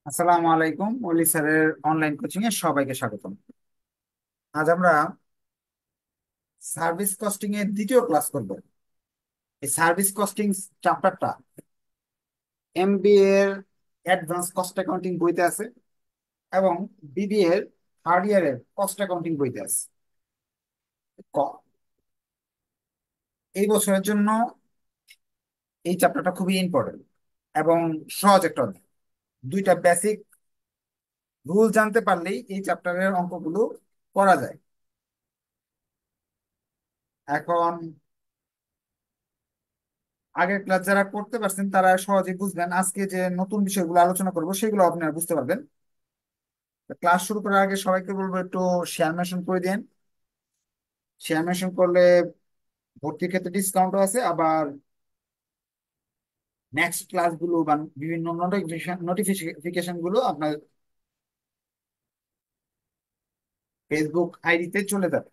আসসালামু আলাইকুম, অলি স্যারের অনলাইন কোচিং এ সবাইকে স্বাগতম। আজ আমরা সার্ভিস কস্টিং এর দ্বিতীয় ক্লাস করব। এই সার্ভিস কস্টিং চ্যাপ্টারটা এমবিএ এর অ্যাডভান্স কস্ট অ্যাকাউন্টিং বইতে আছে এবং বিবিএ এর থার্ড ইয়ারের কস্ট অ্যাকাউন্টিং বইতে আছে। ক- এই বছরের জন্য এই চ্যাপ্টারটা খুবই ইম্পর্টেন্ট এবং সহজ একটা অধ্যায়। দুইটা বেসিক রুল জানতে পারলেই এই চ্যাপ্টারের অঙ্কগুলো করা যায়। এখন আগের ক্লাস যারা করতে পারছেন তারা সহজে বুঝবেন, আজকে যে নতুন বিষয়গুলো আলোচনা করবো সেগুলো আপনারা বুঝতে পারবেন। ক্লাস শুরু করার আগে সবাইকে বলবো একটু শেয়ার মেনশন করে দিন। শেয়ার মেনশন করলে ভর্তির ক্ষেত্রে ডিসকাউন্টও আছে, আবার নেক্সট ক্লাসগুলো বা বিভিন্ন নোটিফিকেশন গুলো আপনার ফেসবুক আইডিতে চলে যাবে।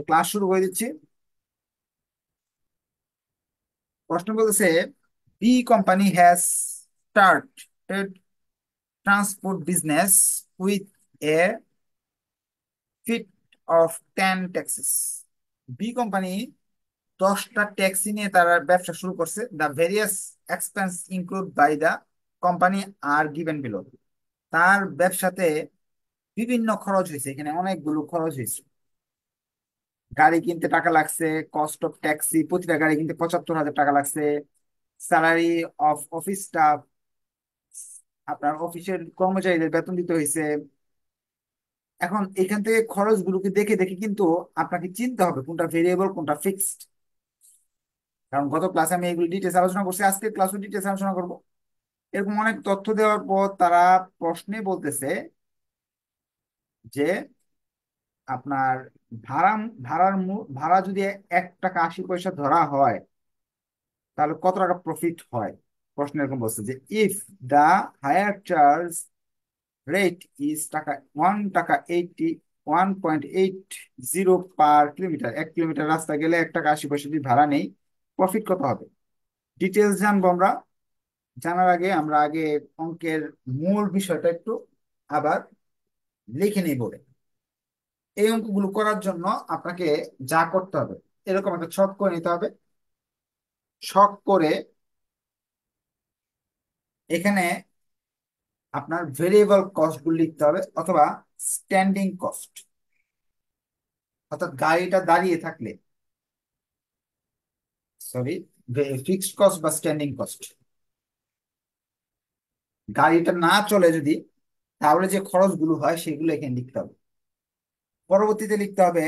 ক্লাস শুরু করে দিচ্ছি। প্রশ্ন বলতেছে, B company has started transport business with a fleet of 10 taxis. B company 10টা ট্যাক্সি নিয়ে তারা ব্যবসা শুরু করছে। The various expense include by the company are given below. তার ব্যবসাতে বিভিন্ন খরচ হয়েছে, এখানে অনেকগুলো খরচ হয়েছে। গাড়ি কিনতে টাকা লাগছে, কস্ট অফ ট্যাক্সি, প্রতিটা গাড়ি কিনতে 75,000 টাকা লাগছে। স্যালারি অফ অফিস স্টাফ, আপনার অফিসের কর্মচারীদের বেতন দিতে হয়েছে। এখন এখান থেকে খরচগুলোকে দেখে দেখে কিন্তু আপনাকে চিনতে হবে কোনটা ভেরিয়েবল কোনটা ফিক্সড। কারণ গত ক্লাসে আমি এগুলো ডিটেলস আলোচনা করছি, আজকে ক্লাসও ডিটেলস আলোচনা করবো। এরকম অনেক তথ্য দেওয়ার পর তারা প্রশ্নে বলতেছে যে আপনার ভাড়া ভাড়া যদি 1 টাকা 80 পয়সা ধরা হয় তাহলে কত টাকা প্রফিট হয়। প্রশ্ন এরকম বলছে যে if the hire charge rate is 1 টাকা 80 1.80 পার কিলোমিটার, 1 কিলোমিটার রাস্তা গেলে 1 টাকা 80 পয়সা যদি ভাড়া নেই, প্রফিট কত হবে। ডিটেলস জানবো আমরা। জানার আগে আমরা আগে অঙ্কের মূল বিষয়টা একটু আবার লিখে নিই বলে। এই অঙ্কগুলো করার জন্য আপনাকে যা করতে হবে, এরকম একটা ছক করে নিতে হবে। ছক করে এখানে আপনার ভেরিয়েবল কস্ট গুলো লিখতে হবে, অথবা স্ট্যান্ডিং কস্ট, অর্থাৎ গাড়িটা দাঁড়িয়ে থাকলে, সরি, ফিক্সড কস্ট বা স্ট্যান্ডিং কস্ট। গাড়িটা না চলে যদি, তাহলে যে খরচগুলো হয় সেগুলো এখানে লিখতে হবে। পরবর্তীতে লিখতে হবে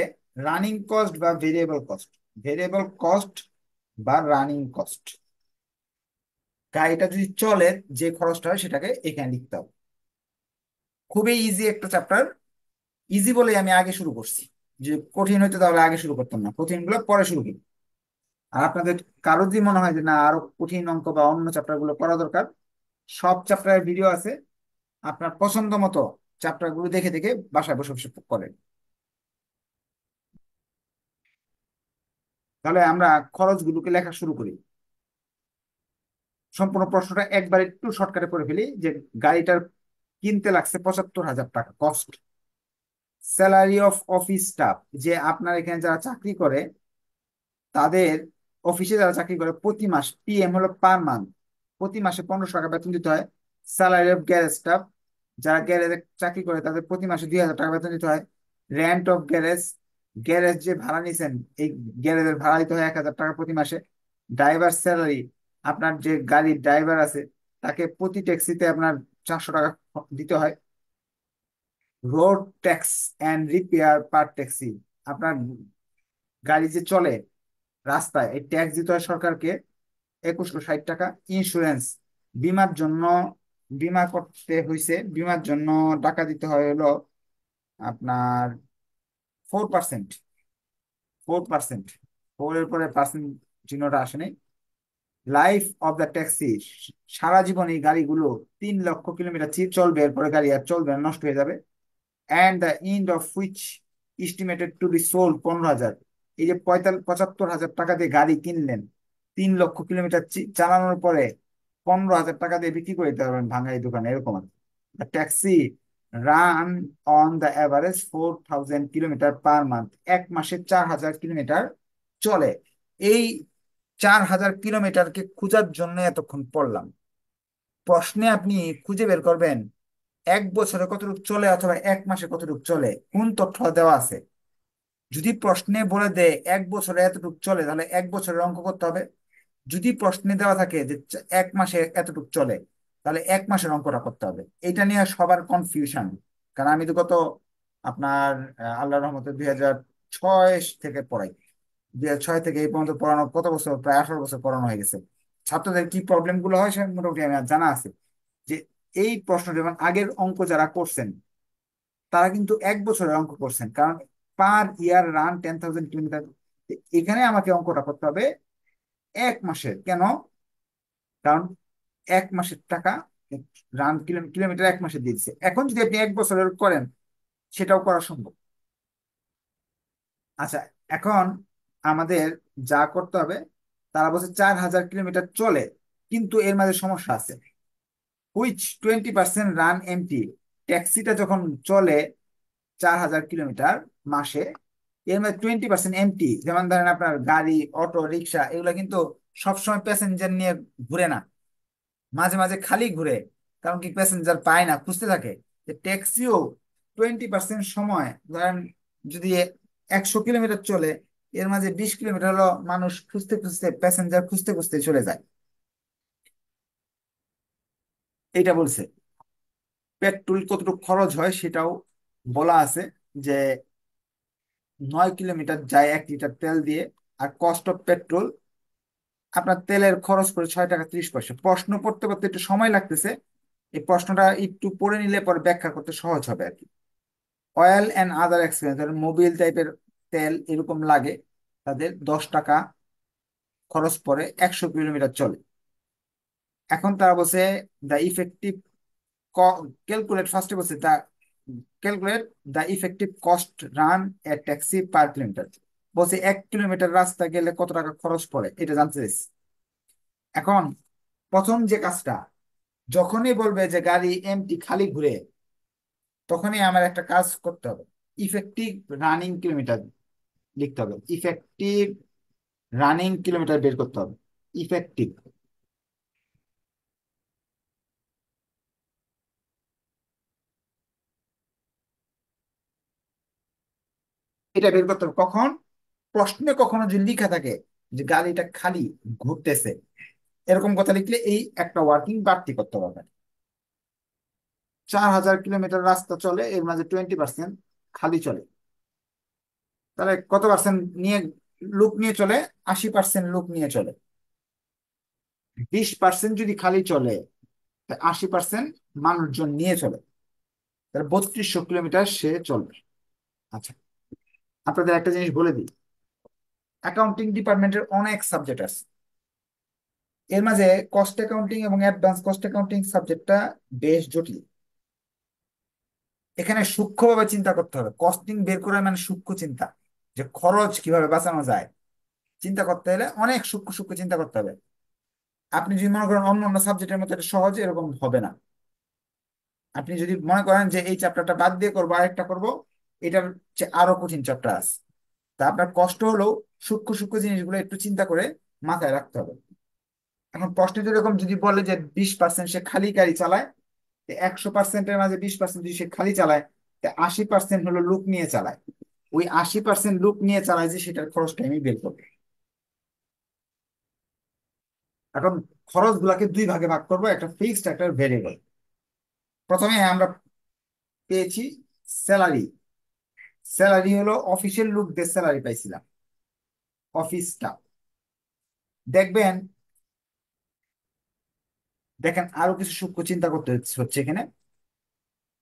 রানিং কস্ট বা ভেরিয়েবল কস্ট। ভেরিয়েবল কস্ট বা রানিং কস্ট, গাড়িটা যদি চলে যে খরচটা হয় সেটাকে এখানে লিখতে হবে। খুবই ইজি একটা চ্যাপ্টার। ইজি বলে আমি আগে শুরু করছি, যে কঠিন হইতো তাহলে আগে শুরু করতাম না, কঠিন গুলো পরে শুরু করি। আর আপনাদের কারো যদি মনে হয় যে না আরো কঠিন অঙ্ক বা অন্য চ্যাপ্টার গুলো করা দরকার, সব চ্যাপ্টারের ভিডিও আছে, আপনার পছন্দ মতো চ্যাপ্টার গুলো দেখে দেখে বাসায় বসে বসে করেন। তাহলে আমরা খরচগুলোকে লেখা শুরু করি। সম্পূর্ণ প্রশ্নটা একবার একটু শর্টকাটে করে ফেলি, যে গাড়িটার কিনতে লাগছে 75,000 টাকা cost. Salary of office staff, যে আপনার এখানে যারা চাকরি করে তাদের, অফিসে যারা চাকরি করে প্রতি মাস, পিএম হলো পার মান্থ, প্রতি মাসে 1500 টাকা বেতন দিতে হয়। স্যালারি অফ গ্যারেজ স্টাফ, যারা গ্যারেজে চাকরি করে তাদের প্রতি মাসে 2,000 টাকা বেতন দিতে হয়। রেন্ট অফ গ্যারেজ, গ্যারেজ যে ভাড়া নিছেন এই গ্যারেজের ভাড়া দিতে হয় 1,000 টাকা প্রতি মাসে। ড্রাইভার স্যালারি, আপনার যে গাড়ির ড্রাইভার আছে তাকে প্রতি ট্যাক্সিতে আপনার 400 টাকা দিতে হয়। Road tax and repair per taxi, আপনার গাড়ি যে চলে রাস্তায় এই ট্যাক্স দিতে হয় সরকারকে 2,160 টাকা। ইন্স্যুরেন্স, বিমার জন্য, বিমা করতে হয়েছে, বিমার জন্য টাকা দিতে হয় হলো আপনার 4%। 4%, 4 এর পরে পার্সেন্ট চিহ্নটা আসেনি। লাইফ অফ দ্য ট্যাক্সি, সারা জীবন এই গাড়িগুলো 3 লক্ষ কিলোমিটার চলবে, এরপরে গাড়ি আর চলবে না, নষ্ট হয়ে যাবে। And the end of which estimated to be sold 15,000। এই যে 75,000 টাকা দিয়ে গাড়ি কিনলেন, 3 লক্ষ কিলোমিটার চালানোর পরে 15,000 টাকা দিয়ে বিক্রি করে দিতে পারবেন ভাঙাই দোকানে, এরকম আর taxi run on the average 4,000 kilometre per month. এক মাসে 4,000 কিলোমিটার চলে। এই 4,000 কিলোমিটারকে খোঁজার জন্য এতক্ষণ পড়লাম। প্রশ্নে আপনি খুঁজে বের করবেন এক বছরে কতটুকু চলে অথবা এক মাসে কতটুকু চলে, কোন তথ্য দেওয়া আছে। যদি প্রশ্নে বলে দেয় এক বছরে এতটুকু চলে, তাহলে এক বছরের অঙ্ক করতে হবে। যদি প্রশ্নে দেওয়া থাকে যে এক মাসে এতটুকু চলে, তাহলে এক মাসের অঙ্কটা করতে হবে। এটা নিয়ে সবার কনফিউশন। কারণ আমি তো গত আপনার আল্লাহর রহমতে 2006 থেকে পড়াই। 2006 থেকে এই পর্যন্ত পড়ানো কত বছর, প্রায় 18 বছর পড়ানো হয়ে গেছে। ছাত্রদের কি প্রবলেম গুলো হয় সে মোটামুটি আমার জানা আছে। যে এই প্রশ্ন যেমন আগের অঙ্ক যারা করছেন তারা কিন্তু এক বছরের অঙ্ক করছেন, কারণ পার ইয়ার রান 10,000 কিলোমিটার। এখানে আমাকে অঙ্কটা করতে হবে এক মাসের। কেন? কারণ এক মাসের টাকা রান কিলোমিটার এক মাসে দিয়ে দিচ্ছে। এখন যদি আপনি এক বছরের করেন সেটাও করা সম্ভব। আচ্ছা, এখন আমাদের যা করতে হবে, তারা বলছে 4,000 কিলোমিটার চলে, কিন্তু এর মাঝে সমস্যা আছে। Which 20% run MT. ট্যাক্সিটা যখন চলে 4,000 কিলোমিটার মাসে, এর মধ্যে 20% এমটি। যেমন ধরেন আপনার গাড়ি, অটো রিক্সা এগুলো কিন্তু সবসময় প্যাসেঞ্জার নিয়ে ঘুরে না, মাঝে মাঝে খালি ঘুরে। কারণ কি, প্যাসেঞ্জার পায় না, খুঁজতে থাকে। ট্যাক্সিও 20% সময় ধরেন যদি 100 কিলোমিটার চলে, এর মাঝে 20 কিলোমিটার হলো মানুষ খুঁজতে খুঁজতে, প্যাসেঞ্জার খুঁজতে খুঁজতে চলে যায়। এটা বলছে। পেট্রোল কতটুকু খরচ হয় সেটাও বলা আছে, যে 9 কিলোমিটার যায় 1 লিটার তেল দিয়ে। আর কস্ট অফ পেট্রোল, আপনার তেলের খরচ করে 6 টাকা 30 পয়সা। প্রশ্ন পড়তে পড়তে একটু সময় লাগতেছে, এই প্রশ্নটা একটু পড়ে নিলে পরে ব্যাখ্যা করতে সহজ হবে আর কি। অয়েল অ্যান্ড আদার এক্সপেন্স, ধরেন মোবিল টাইপের তেল এরকম লাগে, তাদের 10 টাকা খরচ পড়ে 100 কিলোমিটার চলে। এখন তারা বলছে দ্য ইফেক্টিভ ক্যালকুলেট, ফার্স্টে বলছে the calculate the effective cost run a taxi per kilometre. বলছে 1 কিলোমিটার রাস্তা গেলে কত টাকা খরচ পড়ে এটা জানতে চাইছে। এখন প্রথম যে কাজটা, যখনই বলবে যে গাড়ি এমটি খালি ঘুরে, তখনই আমার একটা কাজ করতে হবে, ইফেক্টিভ রানিং কিলোমিটার লিখতে হবে। ইফেক্টিভ রানিং কিলোমিটার বের করতে হবে। ইফেক্টিভ, এটা বের করতে হবে কখন? প্রশ্নে কখনো যদি লিখা থাকে যে গাড়িটা খালি ঘুরতেছে, এরকম কথা লিখলে এই একটা ওয়ার্কিং বাড়তি করতে হবে। 4,000 কিলোমিটার রাস্তা চলে, এর মাঝে 20% খালি চলে, তাহলে কত পার্সেন্ট নিয়ে লুক নিয়ে চলে? 80% লুক নিয়ে চলে। 20% যদি খালি চলে, 80% মানুষজন নিয়ে চলে, তাহলে 3200 কিলোমিটার সে চলবে। আচ্ছা, আপনাদের একটা জিনিস বলে দিই, অ্যাকাউন্টিং ডিপার্টমেন্টের অনেক সাবজেক্ট আছে। এর মাঝে কস্ট অ্যাকাউন্টিং এবং অ্যাডভান্স কস্ট অ্যাকাউন্টিং সাবজেক্টটা বেশ জটিল। এখানে সূক্ষ্মভাবে চিন্তা করতে হবে। কস্টিং বের করা মানে সূক্ষ্ম চিন্তা, যে খরচ কিভাবে বাঁচানো যায়। চিন্তা করতে হলে অনেক সূক্ষ্ম সূক্ষ্ম চিন্তা করতে হবে। আপনি যদি মনে করেন অন্য অন্য সাবজেক্টের মতো এটা সহজে, এরকম হবে না। আপনি যদি মনে করেন যে এই চ্যাপ্টারটা বাদ দিয়ে করবো আরেকটা করবো, এটার চেয়ে আরো কঠিন চ্যাপ্টার আছে। তা আপনার কষ্ট হলেও সূক্ষ্ম সূক্ষ্ম জিনিসগুলো একটু চিন্তা করে মাথায় রাখতে হবে। এখন প্রশ্নে যেরকম যদি বলে যে 20% সে খালি গাড়ি চালায়, 100%-এর মাঝে 20% যদি সে খালি চালায়, 80% হলো লুক নিয়ে চালায়। ওই 80% লুক নিয়ে চালায় যে সেটার খরচটা আমি বের করবো। এখন খরচ গুলাকে দুই ভাগে ভাগ করবো, একটা ফিক্সড একটা ভেরিয়েবল। প্রথমে আমরা পেয়েছি স্যালারি। স্যালারি হলো অফিসিয়াল লোকদের স্যালারি পাইছিলাম, অফিস স্টাফ। দেখবেন, দেখেন আরো কিছু সূক্ষ্ম চিন্তা করতে হচ্ছে এখানে।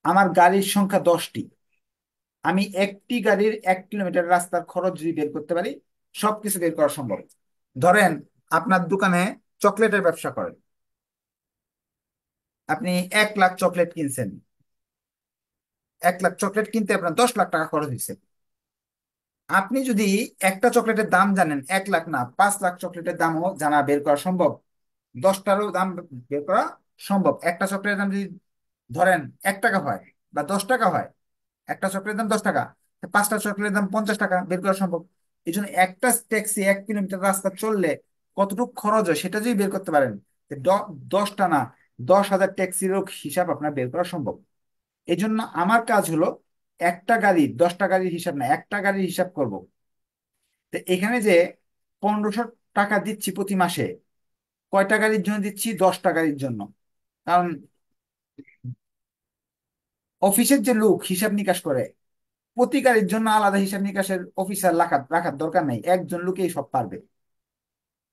আমার গাড়ির সংখ্যা 10টি। আমি একটি গাড়ির 1 কিলোমিটার রাস্তার খরচ যদি বের করতে পারি, সবকিছু বের করা সম্ভব। ধরেন আপনার দোকানে চকলেটের ব্যবসা করেন, আপনি 1 লাখ চকলেট কিনছেন। 1 লাখ চকলেট কিনতে আপনার 10 লাখ টাকা খরচ হয়েছে। আপনি যদি একটা চকলেটের দাম জানেন, 1 লাখ না 5 লাখ চকলেটের দামও জানা বের করা সম্ভব। 10টারও দাম বের করা সম্ভব। একটা চকলেটের দাম যদি ধরেন 1 টাকা হয় বা 10 টাকা হয়, একটা চকলেটের দাম 10 টাকা, 5টা চকলেটের দাম 50 টাকা, বের করা সম্ভব। এই জন্য একটা ট্যাক্সি 1 কিলোমিটার রাস্তা চললে কতটুকু খরচ হয় সেটা যদি বের করতে পারেন, তো 10টা না, 10,000 ট্যাক্সিরও হিসাব আপনার বের করা সম্ভব। এই জন্য আমার কাজ হলো একটা গাড়ির, 10টা গাড়ির হিসাব না, একটা গাড়ির হিসাব করব। তো এখানে যে 1500 টাকা দিচ্ছি প্রতি মাসে, কয়টা গাড়ির জন্য দিচ্ছি? 10টা গাড়ির জন্য। কারণ অফিসের যে লোক হিসাব নিকাশ করে, প্রতি গাড়ির জন্য আলাদা হিসাব নিকাশের অফিসার রাখার রাখার দরকার নাই, একজন লোকেই সব পারবে।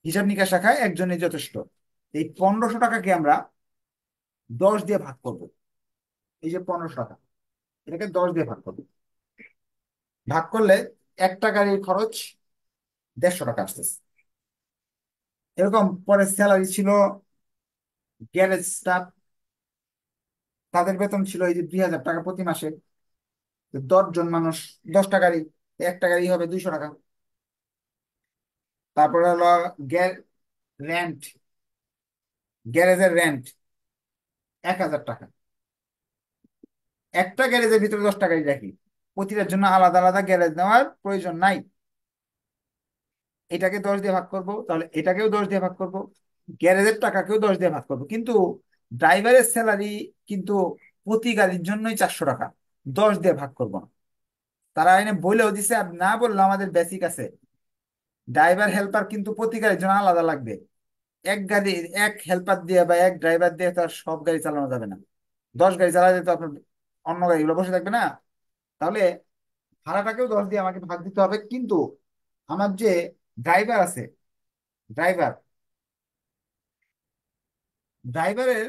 হিসাব নিকাশ রাখায় একজনই যথেষ্ট। এই 1500 টাকাকে আমরা 10 দিয়ে ভাগ করব। এই যে 1500 টাকা, এটাকে 10 দিয়ে ভাগ করব। ভাগ করলে একটা গাড়ির খরচ 150 টাকা আসতেছে। এরকম পরে স্যালারি ছিল গ্যারেজ স্টাফ, তাদের বেতন ছিল এই যে 2,000 টাকা প্রতি মাসে। তো 10 জন মানুষ, 10টা গাড়ি, একটা গাড়ি হবে 200 টাকা। তারপরে হলো রেন্ট, গ্যারেজের রেন্ট 1,000 টাকা। একটা গ্যারেজের ভিতরে 10টা গাড়ি রাখি, প্রতিটার জন্য আলাদা আলাদা গ্যারেজ নেওয়ার প্রয়োজন নাই। এটাকে 10 দিয়ে ভাগ করব, তাহলে এটাকেও 10 দিয়ে ভাগ করব, গ্যারেজের টাকাকেও 10 দিয়ে ভাগ করব। কিন্তু ড্রাইভারের স্যালারি কিন্তু প্রতি গাড়ির জন্যই 400 টাকা, 10 দিয়ে ভাগ করব না। তারা এনে বলেও দিছে, আর না বললেও আমাদের বেসিক আছে, ড্রাইভার হেল্পার কিন্তু প্রতি গাড়ির জন্য আলাদা লাগবে। এক গাড়ি, এক হেল্পার দিয়ে বা এক ড্রাইভার দিয়ে তো আর সব গাড়ি চালানো যাবে না। 10 গাড়ি চালাতে তো আপনার অন্য গাড়িগুলো বসে থাকবে না। তাহলে ভাড়াটাকেও 10 দিয়ে আমাকে ভাগ দিতে হবে। কিন্তু আমার যে ড্রাইভার আছে, ড্রাইভার ড্রাইভারের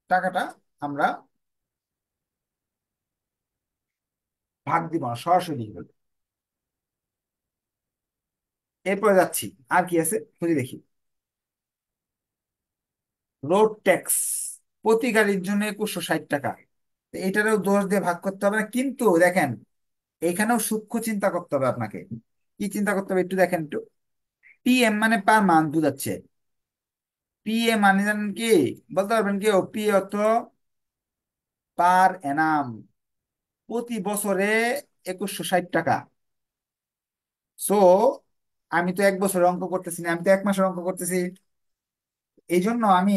টাকাটা আমরা ভাগ দিব না, সরাসরি দিয়ে দেবো। এরপরে যাচ্ছি, আর কি আছে খুঁজে দেখি। রোড ট্যাক্স প্রতি গাড়ির জন্য 2160 টাকা। তো এটারও 10 দিয়ে ভাগ করতে হবে না, কিন্তু দেখেন এখানেও সূক্ষ্ম চিন্তা করতে হবে আপনাকে। কি চিন্তা করতে হবে একটু দেখেন একটু। পিএম মানে পার মান্থ বুঝাচ্ছে। পিএ মানে জানেন কি? বলতে পারবেন কি? পি অর্থ পার এনাম, প্রতি বছরে 2160 টাকা। সো আমি তো 1 বছরের অঙ্ক করতেছি না, আমি তো 1 মাসের অঙ্ক করতেছি। এই জন্য আমি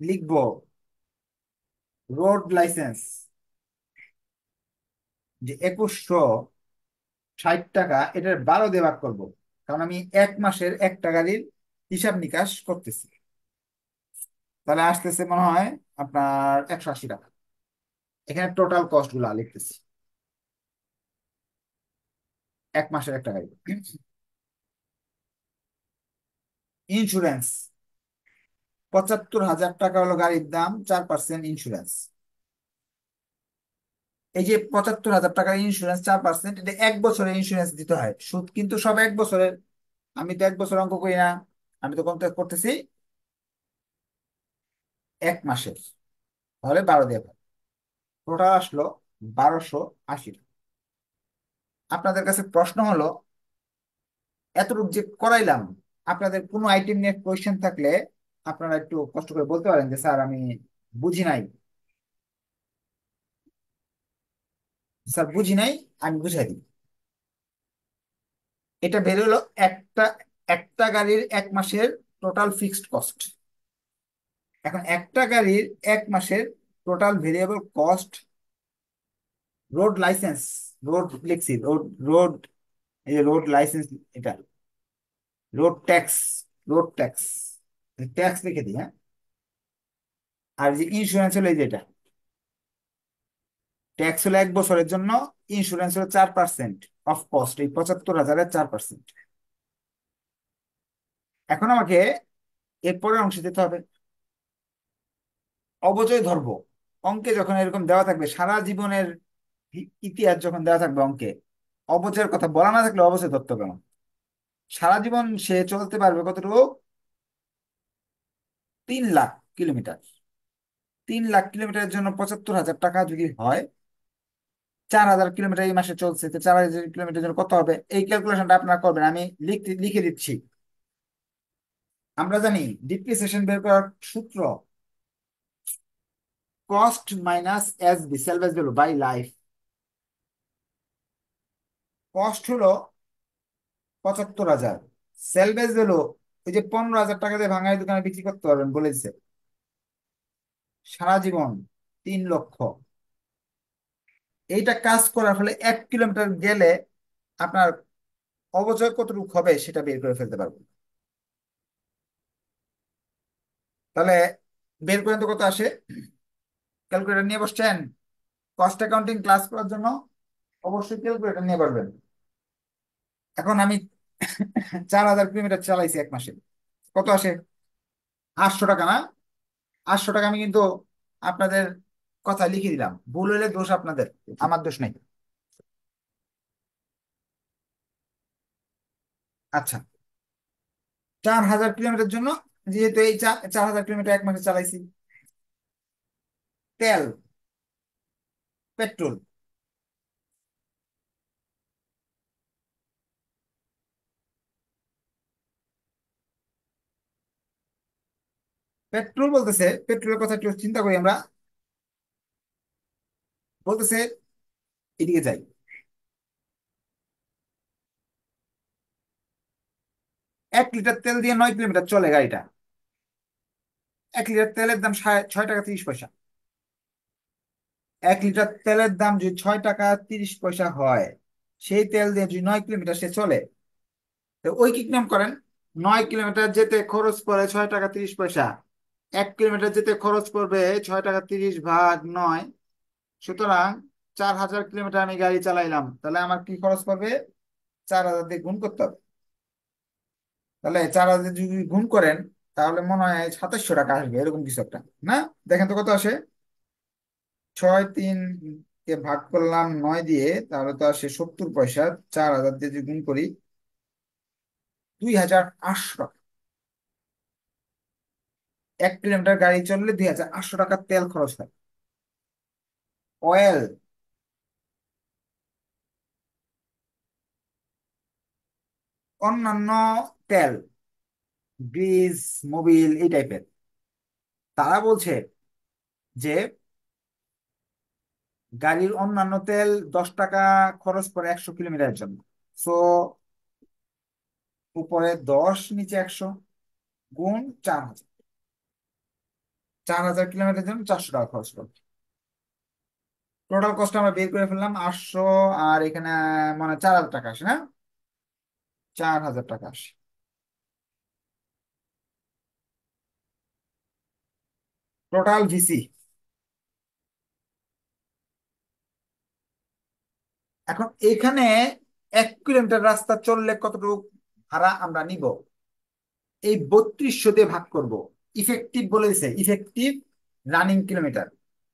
লিখবো রোড লাইসেন্স যে 2160 টাকা, এটার 12 দিয়ে ভাগ করবো। কারণ আমি 1 মাসের একটা গাড়ির হিসাব নিকাশ করতেছি। তাহলে আসতেছে মনে হয় আপনার 180 টাকা। এখানে টোটাল কস্ট গুলা লিখতেছি, 1 মাসের একটা গাড়ি। ইন্স্যুরেন্স 75,000 টাকা হলো গাড়ির দাম, 4% ইন্স্যুরেন্স। এই যে 75,000 টাকার ইন্স্যুরেন্স 4%, এটা 1 বছরের ইন্স্যুরেন্স দিতে হয়। সুদ কিন্তু সব 1 বছরের। আমি তো 1 বছর অঙ্ক করি না, আমি তো করতেছি 1 মাসের। তাহলে 12 দিয়ে ভাগ, টোটাল আসলো 1,280 টাকা। আপনাদের কাছে প্রশ্ন হলো, এতটুকু যে করাইলাম, আপনাদের কোনো আইটেম নিয়ে কোয়েশ্চেন থাকলে আপনারা একটু কষ্ট করে বলতে পারেন যে স্যার আমি বুঝি নাই, স্যার বুঝি নাই, আমি বুঝাই দিই। এটা বেরোলো একটা একটা গাড়ির 1 মাসের টোটাল ফিক্সড কস্ট। এখন একটা গাড়ির 1 মাসের total variable cost, road licence, road লিখছি, রোড রোড, এই যে রোড লাইসেন্স, এটা road tax, road tax, tax লিখে দিই, হ্যাঁ। আর যে ইন্স্যুরেন্স হলো এই যেটা, ট্যাক্স হলো 1 বছরের জন্য, ইন্স্যুরেন্স হলো 4% অফ কস্ট, এই 75,000-এর 4%। এখন আমাকে এরপরের অংশ দিতে হবে, অবচয় ধরবো। অঙ্কে যখন এরকম দেওয়া থাকবে সারা জীবনের ইতিহাস যখন দেওয়া থাকবে অঙ্কে, অবচয়ের কথা বলা না থাকলে অবচয় ধরতে হবে না। সারা জীবন সে চলতে পারবে কতটুকু? 3 লাখ কিলোমিটার। 3 লাখ কিলোমিটারের জন্য 75,000 টাকা যদি হয়, 4,000 কিলোমিটার এই মাসে চলছে, তো 4,000 কিলোমিটার জন্য কত হবে? এই ক্যালকুলেশনটা আপনারা করবেন, আমি লিখে দিচ্ছি। আমরা জানি ডিপ্রিসিয়েশন বের করার সূত্র cost minus S B salvage value by life. Cost হলো 75,000, সেলভেজ ভ্যালু ওই যে 15,000 টাকা দিয়ে ভাঙায় দোকানে বিক্রি করতে পারবেন বলেছে, সারা জীবন 3 লক্ষ। এইটা কাজ করার ফলে 1 কিলোমিটার গেলে আপনার অবচয় কতটুকু হবে সেটা বের করে ফেলতে পারবো। তাহলে বের করেন তো কত আসে। ক্যালকুলেটর নিয়ে বসছেন? কস্ট অ্যাকাউন্টিং ক্লাস করার জন্য অবশ্যই ক্যালকুলেটর নিয়ে বসবেন। এখন আমি 4,000 কিলোমিটার চালাইছি 1 মাসে, কত আসে? 800 টাকা না? 800 টাকা আমি কিন্তু আপনাদের কথা লিখে দিলাম, ভুল হলে দোষ আপনাদের, আমার দোষ নেই। আচ্ছা, 4,000 কিলোমিটার জন্য, যেহেতু এই 4,000 কিলোমিটার 1 মাসে চালাইছি, তেল, পেট্রোল, পেট্রোল বলতেছে, পেট্রোলের কথা একটু চিন্তা করি আমরা। বলতেছে এদিকে যাই, 1 লিটার তেল দিয়ে 9 কিলোমিটার চলে গাড়িটা। 1 লিটার তেলের দাম 6 টাকা 30 পয়সা। 1 লিটার তেলের দাম যদি 6 টাকা 30 পয়সা হয়, সেই তেল দিয়ে যদি 9 কিলোমিটার সে চলে, তো ওই কি নাম করেন, 9 কিলোমিটার যেতে খরচ পড়ে 6 টাকা 30 পয়সা, 1 কিলোমিটার যেতে খরচ পড়বে 6 টাকা 30 ভাগ 9। সুতরাং 4,000 কিলোমিটার আমি গাড়ি চালাইলাম, তাহলে আমার কি খরচ পড়বে? 4,000 দিয়ে গুণ করতে হবে। তাহলে 4,000 যদি গুণ করেন, তাহলে মনে হয় 2700 টাকা আসবে, এরকম কিছু একটা। না, দেখেন তো কত আসে। 6 3 কে ভাগ করলাম 9 দিয়ে, তাহলে তো আসে 70 পয়সা। 4,000 দিয়ে যদি গুণ করি, 2,800 টাকা। 1 কিলোমিটার গাড়ি চললে 2,800 টাকা তেল খরচ হয়। অয়েল, অন্যান্য তেল, গ্রিস, মোবিল, এই টাইপের, তারা বলছে যে গাড়ির অন্যান্য তেল 10 টাকা খরচ পড়ে 100 কিলোমিটারের জন্য। সো উপরে 10, নিচে 100, গুণ 4,000। 4,000 কিলোমিটারের জন্য 400 টাকা খরচ পড়বে। টোটাল কস্ট আমরা বের করে ফেললাম 800, আর এখানে মানে 4,000 টাকা আসে না? 4,000 টাকা আসে টোটাল ভিসি। এখন এখানে 1 কিলোমিটার রাস্তা চললে কতটুকু ভাড়া আমরা নিব, এই 3200 দিয়ে ভাগ করব। ইফেক্টিভ বলে দিছে, ইফেক্টিভ রানিং কিলোমিটার।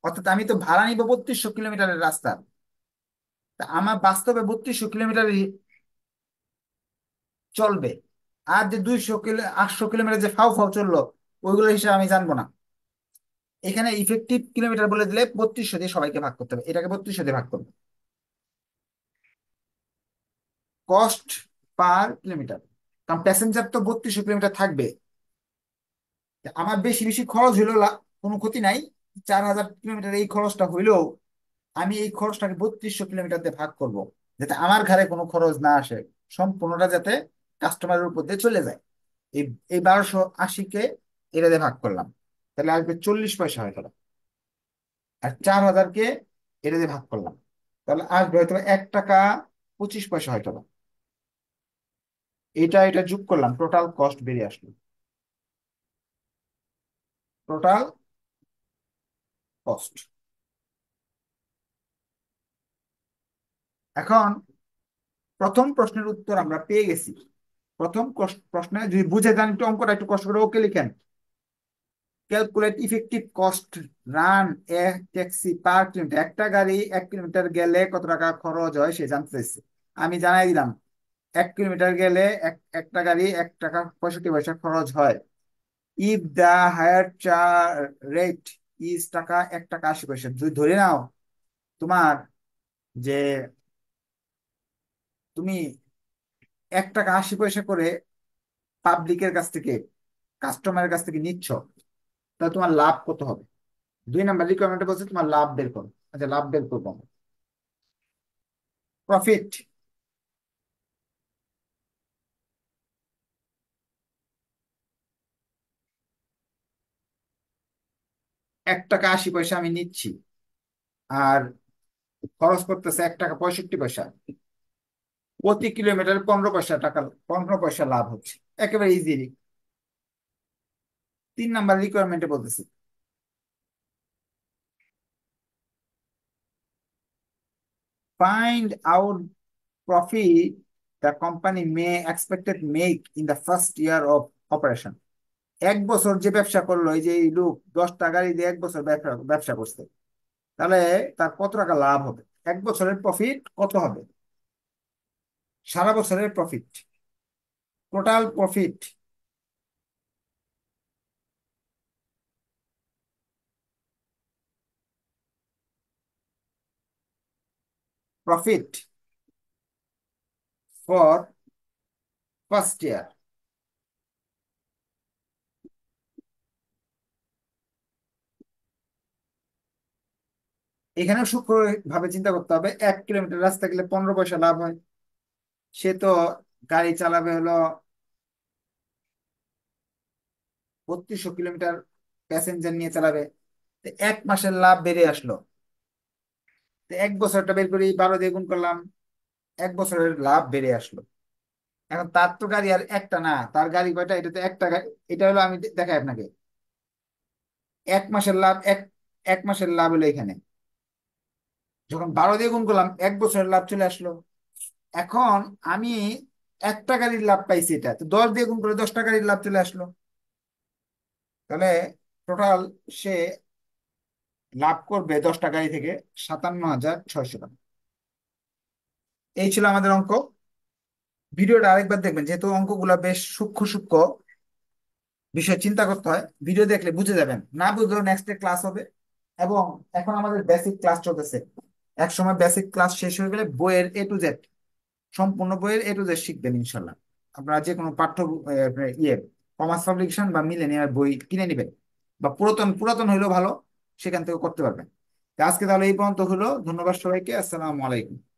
অর্থাৎ আমি তো ভাড়া নিব 3200 কিলোমিটারের রাস্তা, তা আমার বাস্তবে 3200 কিলোমিটার চলবে। আর যে 800 কিলোমিটার যে ফাউ ফাউ চললো, ওইগুলো হিসাবে আমি জানবো না। এখানে ইফেক্টিভ কিলোমিটার বলে দিলে 3200 দিয়ে সবাইকে ভাগ করতে হবে, এটাকে 3200 দিয়ে ভাগ করবে। কস্ট পার কিলোমিটার, কারণ প্যাসেঞ্জার তো 3200 কিলোমিটার থাকবে। আমার বেশি বেশি খরচ হইলো কোনো ক্ষতি নাই। 4,000 কিলোমিটার এই খরচটা হইলেও আমি এই খরচটাকে 3200 কিলোমিটার দিয়ে ভাগ করব, যাতে আমার ঘরে কোনো খরচ না আসে, সম্পূর্ণটা যাতে কাস্টমারের উপর দিয়ে চলে যায়। এই এই 1280-কে এটা দিয়ে ভাগ করলাম, তাহলে আসবে 40 পয়সা হয়তো। আর 4,000-কে এটা দিয়ে ভাগ করলাম, তাহলে আসবে হয়তো 1 টাকা 25 পয়সা হয়তো। এটা যোগ করলাম, টোটাল কস্ট বেরিয়ে আসলো। Total cost. এখন প্রথম প্রশ্নের উত্তর আমরা পেয়ে গেছি। প্রথম প্রশ্নে যদি বুঝে যান, একটু অঙ্কটা একটু কষ্ট করে ওকে লিখেন। Calculate effective cost run a taxi per kilometre. একটা গাড়ি 1 কিলোমিটার গেলে কত টাকা খরচ হয় সে জানতে চাইছে। আমি জানাই দিলাম, 1 কিলোমিটার গেলে একটা গাড়ি 1 টাকা 65 পয়সা খরচ হয়। If the hire rate is টাকা 1 টাকা 80 পয়সা, যদি ধরে নাও তোমার যে তুমি 1 টাকা 80 পয়সা করে পাবলিকের কাছ থেকে কাস্টমারের কাছ থেকে নিচ্ছ, তাহলে তোমার লাভ কত হবে? 2 নাম্বার রিকোয়ারমেন্টে বলছে তোমার লাভ বের করো। আচ্ছা, লাভ বের করবো। প্রফিট, ৳1.80 আমি নিচ্ছি, আর খরচ করতেছে ৳1.65। প্রতি কিলোমিটার 15 পয়সা লাভ হচ্ছে, একেবারে ইজিলি। 3 নাম্বার রিকোয়ারমেন্টে বলতেছি, find out profit the company May expected make in the first year of operation. 1 বছর যে ব্যবসা করলো, এই যে এই লোক 10টা গাড়ি দিয়ে 1 বছর ব্যবসা ব্যবসা করছে, তাহলে তার কত টাকা লাভ হবে? 1 বছরের প্রফিট কত হবে? সারা বছরের profit, total profit. Profit for first year. এখানেও সূক্ষ্ম ভাবে চিন্তা করতে হবে, 1 কিলোমিটার রাস্তা গেলে 15 পয়সা লাভ হয়। সে তো গাড়ি চালাবে হলো 3200 কিলোমিটার, প্যাসেঞ্জার নিয়ে চালাবে। তো 1 মাসের লাভ বেড়ে আসলো। তো 1 বছরটা বের করি, 12 দিয়ে গুণ করলাম, 1 বছরের লাভ বেড়ে আসলো। এখন তার তো গাড়ি আর একটা না, তার গাড়ি কয়টা? এটা তো একটা গাড়ি। এটা হলো, আমি দেখাই আপনাকে, 1 মাসের লাভ, এক মাসের লাভ হলো এখানে। যখন 12 দিয়ে গুণ করলাম, 1 বছরের লাভ চলে আসলো। এখন আমি একটা গাড়ির লাভ পাইছি, এটা তো 10 দিয়ে গুণ করে 10টা গাড়ির লাভ চলে আসলো। তাহলে টোটাল সে লাভ করবে 10টা গাড়ি থেকে 57,600 টাকা। এই ছিল আমাদের অঙ্ক। ভিডিওটা আরেকবার দেখবেন, যেহেতু অঙ্কগুলা বেশ সূক্ষ্ম সূক্ষ্ম বিষয়, চিন্তা করতে হয়। ভিডিও দেখলে বুঝে যাবেন, না বুঝলেও নেক্সট ক্লাস হবে। এবং এখন আমাদের বেসিক ক্লাস চলতেছে। এক সময় বেসিক ক্লাস শেষ হয়ে গেলে বইয়ের A to Z, সম্পূর্ণ বইয়ের A to Z শিখবেন ইনশাল্লাহ। আপনারা যে কোনো পাঠ্য ইয়ে কমার্স পাবলিকেশন বা মিলেনিয়ার বই কিনে নেবেন, বা পুরাতন পুরাতন হইলেও ভালো, সেখান থেকে করতে পারবেন। তো আজকে তাহলে এই পর্যন্ত হলো। ধন্যবাদ সবাইকে, আসসালামু আলাইকুম।